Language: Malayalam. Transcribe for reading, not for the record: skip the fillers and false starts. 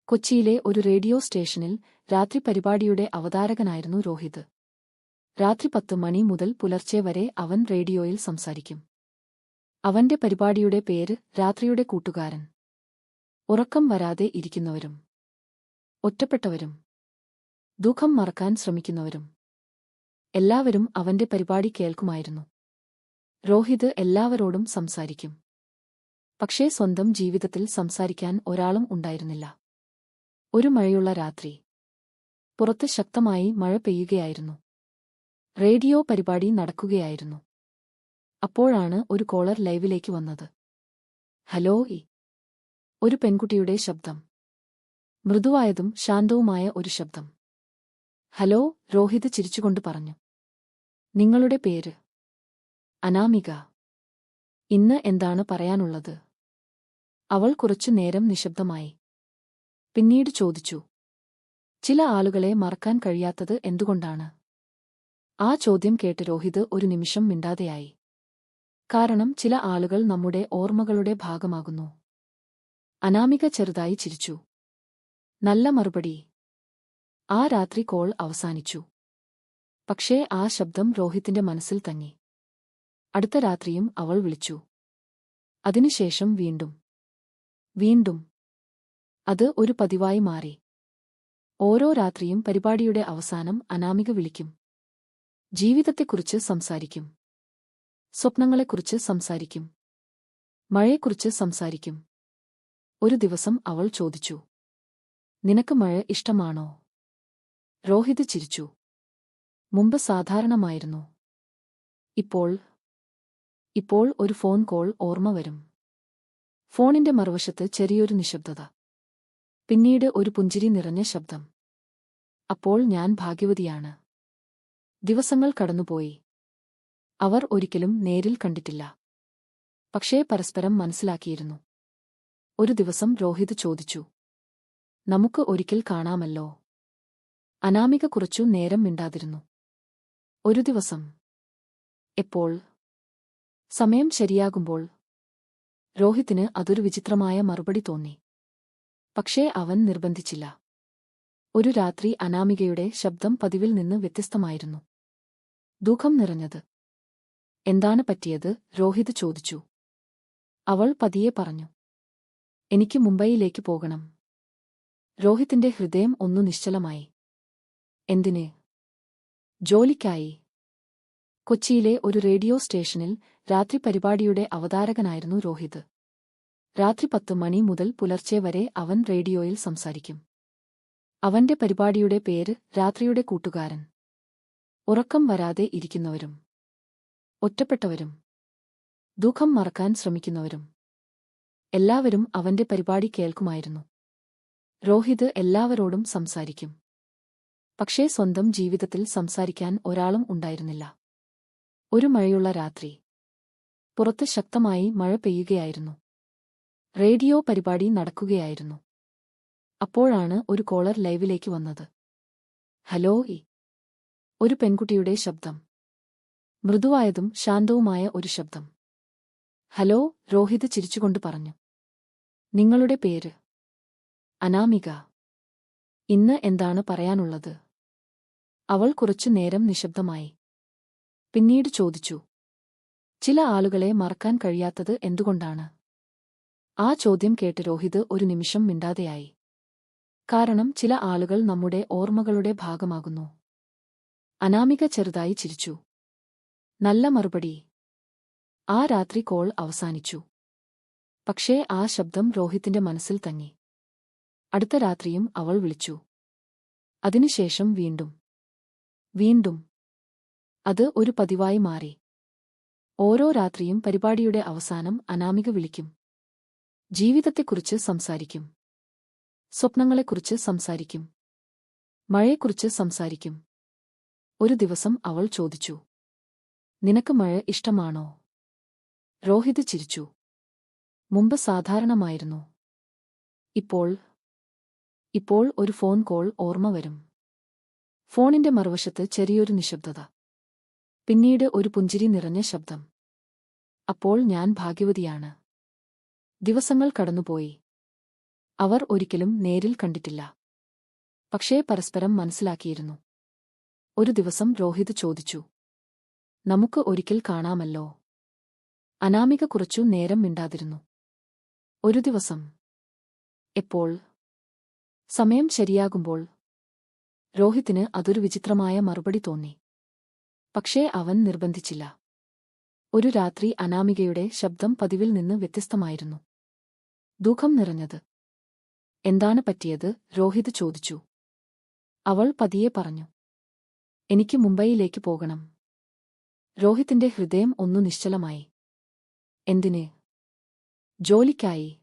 കൊച്ചിയിലെ ഒരു റേഡിയോ സ്റ്റേഷനിൽ രാത്രി പരിപാടിയുടെ അവതാരകനായിരുന്നു രോഹിത്. രാത്രി 10 മണി മുതൽ പുലർച്ചെ വരെ അവൻ റേഡിയോയിൽ സംസാരിക്കും. അവന്റെ പരിപാടിയുടെ പേര് രാത്രിയുടെ കൂട്ടുകാരൻ. ഉറക്കം വരാതെ ഇരിക്കുന്നവരും ഒറ്റപ്പെട്ടവരും ദുഃഖം മറക്കാൻ ശ്രമിക്കുന്നവരും എല്ലാവരും അവന്റെ പരിപാടി കേൾക്കുമായിരുന്നു. രോഹിത് എല്ലാവരോടും സംസാരിക്കും. പക്ഷേ സ്വന്തം ജീവിതത്തിൽ സംസാരിക്കാൻ ഒരാളും ഉണ്ടായിരുന്നില്ല. ഒരു മഴയുള്ള രാത്രി. പുറത്ത് ശക്തമായി മഴ പെയ്യുകയായിരുന്നു. റേഡിയോ പരിപാടി നടക്കുകയായിരുന്നു. അപ്പോഴാണ് ഒരു കോളർ ലൈവിലേക്ക് വന്നത്. ഹലോ ഒരു പെൺകുട്ടിയുടെ ശബ്ദം. മൃദുവായതും ശാന്തവുമായ ഒരു ശബ്ദം. ഹലോ, രോഹിത് ചിരിച്ചുകൊണ്ട് പറഞ്ഞു. നിങ്ങളുടെ പേര്? അനാമിക. ഇന്ന് എന്താണ് പറയാനുള്ളത്? അവൾ കുറച്ചു നേരം നിശബ്ദമായി. പിന്നീട് ചോദിച്ചു. ചില ആളുകളെ മറക്കാൻ കഴിയാത്തത് എന്തുകൊണ്ടാണ്? ആ ചോദ്യം കേട്ട് രോഹിത് ഒരു നിമിഷം മിണ്ടാതെയായി. കാരണം ചില ആളുകൾ നമ്മുടെ ഓർമ്മകളുടെ ഭാഗമാകുന്നു. അനാമിക ചെറുതായി ചിരിച്ചു. നല്ല മറുപടി. ആ രാത്രി കോൾ അവസാനിച്ചു. പക്ഷേ ആ ശബ്ദം രോഹിത്തിന്റെ മനസ്സിൽ തങ്ങി. അടുത്ത രാത്രിയും അവൾ വിളിച്ചു. അതിനുശേഷം വീണ്ടും. അത് ഒരു പതിവായി മാറി. ഓരോ രാത്രിയും പരിപാടിയുടെ അവസാനം അനാമിക വിളിക്കും. ജീവിതത്തെക്കുറിച്ച് സംസാരിക്കും. സ്വപ്നങ്ങളെക്കുറിച്ച് സംസാരിക്കും. മഴയെക്കുറിച്ച് സംസാരിക്കും. ഒരു ദിവസം അവൾ ചോദിച്ചു. നിനക്ക് മഴ ഇഷ്ടമാണോ? രോഹിത് ചിരിച്ചു. മുമ്പ് സാധാരണമായിരുന്നു. ഇപ്പോൾ ഒരു ഫോൺ കോൾ ഓർമ്മ വരും. ഫോണിന്റെ മറുവശത്ത് ചെറിയൊരു നിശബ്ദത. പിന്നീട് ഒരു പുഞ്ചിരി നിറഞ്ഞ ശബ്ദം. അപ്പോൾ ഞാൻ ഭാഗ്യവതിയാണ്. ദിവസങ്ങൾ കടന്നുപോയി. അവർ ഒരിക്കലും നേരിൽ കണ്ടിട്ടില്ല. പക്ഷേ പരസ്പരം മനസ്സിലാക്കിയിരുന്നു. ഒരു ദിവസം രോഹിത് ചോദിച്ചു. നമുക്ക് ഒരിക്കൽ കാണാമല്ലോ? അനാമിക കുറച്ചു നേരം മിണ്ടാതിരുന്നു. ഒരു ദിവസം. എപ്പോൾ? സമയം ശരിയാകുമ്പോൾ. രോഹിത്തിന് അതൊരു വിചിത്രമായ മറുപടി തോന്നി. പക്ഷേ അവൻ നിർബന്ധിച്ചില്ല. ഒരു രാത്രി അനാമികയുടെ ശബ്ദം പതിവിൽ നിന്ന് വ്യത്യസ്തമായിരുന്നു. ദുഃഖം നിറഞ്ഞത്. എന്താണ് പറ്റിയത്? രോഹിത് ചോദിച്ചു. അവൾ പതിയെ പറഞ്ഞു. എനിക്ക് മുംബൈയിലേക്ക് പോകണം. രോഹിത്തിന്റെ ഹൃദയം ഒന്നു നിശ്ചലമായി. എന്തിന്? ജോലിക്കായി. കൊച്ചിയിലെ ഒരു റേഡിയോ സ്റ്റേഷനിൽ രാത്രി പരിപാടിയുടെ അവതാരകനായിരുന്നു രോഹിത്. രാത്രി 10 മണി മുതൽ പുലർച്ചെ വരെ അവൻ റേഡിയോയിൽ സംസാരിക്കും. അവന്റെ പരിപാടിയുടെ പേര് രാത്രിയുടെ കൂട്ടുകാരൻ. ഉറക്കം വരാതെ ഇരിക്കുന്നവരും ഒറ്റപ്പെട്ടവരും ദുഃഖം മറക്കാൻ ശ്രമിക്കുന്നവരും എല്ലാവരും അവന്റെ പരിപാടി കേൾക്കുമായിരുന്നു. രോഹിത് എല്ലാവരോടും സംസാരിക്കും. പക്ഷേ സ്വന്തം ജീവിതത്തിൽ സംസാരിക്കാൻ ഒരാളും ഉണ്ടായിരുന്നില്ല. ഒരു മഴയുള്ള രാത്രി. പുറത്ത് ശക്തമായി മഴ പെയ്യുകയായിരുന്നു. റേഡിയോ പരിപാടി നടക്കുകയായിരുന്നു. അപ്പോഴാണ് ഒരു കോളർ ലൈവിലേക്ക് വന്നത്. ഹലോ ഒരു പെൺകുട്ടിയുടെ ശബ്ദം. മൃദുവായതും ശാന്തവുമായ ഒരു ശബ്ദം. ഹലോ, രോഹിത് ചിരിച്ചുകൊണ്ട് പറഞ്ഞു. നിങ്ങളുടെ പേര്? അനാമിക. ഇന്ന് എന്താണ് പറയാനുള്ളത്? അവൾ കുറച്ചു നേരം നിശബ്ദമായി. പിന്നീട് ചോദിച്ചു. ചില ആളുകളെ മറക്കാൻ കഴിയാത്തത് എന്തുകൊണ്ടാണ്? ആ ചോദ്യം കേട്ട് രോഹിത് ഒരു നിമിഷം മിണ്ടാതെയായി. കാരണം ചില ആളുകൾ നമ്മുടെ ഓർമ്മകളുടെ ഭാഗമാകുന്നു. അനാമിക ചെറുതായി ചിരിച്ചു. നല്ല മറുപടി. ആ രാത്രി കോൾ അവസാനിച്ചു. പക്ഷേ ആ ശബ്ദം രോഹിത്തിന്റെ മനസ്സിൽ തങ്ങി. അടുത്ത രാത്രിയും അവൾ വിളിച്ചു. അതിനുശേഷം വീണ്ടും. അത് ഒരു പതിവായി മാറി. ഓരോ രാത്രിയും പരിപാടിയുടെ അവസാനം അനാമിക വിളിക്കും. ജീവിതത്തെക്കുറിച്ച് സംസാരിക്കും. സ്വപ്നങ്ങളെക്കുറിച്ച് സംസാരിക്കും. മഴയെക്കുറിച്ച് സംസാരിക്കും. ഒരു ദിവസം അവൾ ചോദിച്ചു. നിനക്ക് മഴ ഇഷ്ടമാണോ? രോഹിത് ചിരിച്ചു. മുമ്പ് സാധാരണമായിരുന്നു. ഇപ്പോൾ ഒരു ഫോൺ കോൾ ഓർമ്മ വരും. ഫോണിന്റെ മറുവശത്ത് ചെറിയൊരു നിശബ്ദത. പിന്നീട് ഒരു പുഞ്ചിരി നിറഞ്ഞ ശബ്ദം. അപ്പോൾ ഞാൻ ഭാഗ്യവതിയാണ്. ദിവസങ്ങൾ കടന്നുപോയി. അവർ ഒരിക്കലും നേരിൽ കണ്ടിട്ടില്ല. പക്ഷേ പരസ്പരം മനസ്സിലാക്കിയിരുന്നു. ഒരു ദിവസം രോഹിത് ചോദിച്ചു, നമുക്ക് ഒരിക്കൽ കാണാമല്ലോ. അനാമിക കുറച്ചു നേരം മിണ്ടാതിരുന്നു. ഒരു ദിവസം. എപ്പോൾ? സമയം ശരിയാകുമ്പോൾ. രോഹിത്തിന് അതൊരു വിചിത്രമായ മറുപടി തോന്നി. പക്ഷേ അവൻ നിർബന്ധിച്ചില്ല. ഒരു രാത്രി അനാമികയുടെ ശബ്ദം പതിവിൽ നിന്ന് വ്യത്യസ്തമായിരുന്നു. ദുഃഖം നിറഞ്ഞത്. എന്താണ് പറ്റിയത്? രോഹിത് ചോദിച്ചു. അവൾ പതിയെ പറഞ്ഞു, എനിക്ക് മുംബൈയിലേക്ക് പോകണം. രോഹിത്തിന്റെ ഹൃദയം ഒന്നു നിശ്ചലമായി. എന്തിന്? ജോലിക്കായി.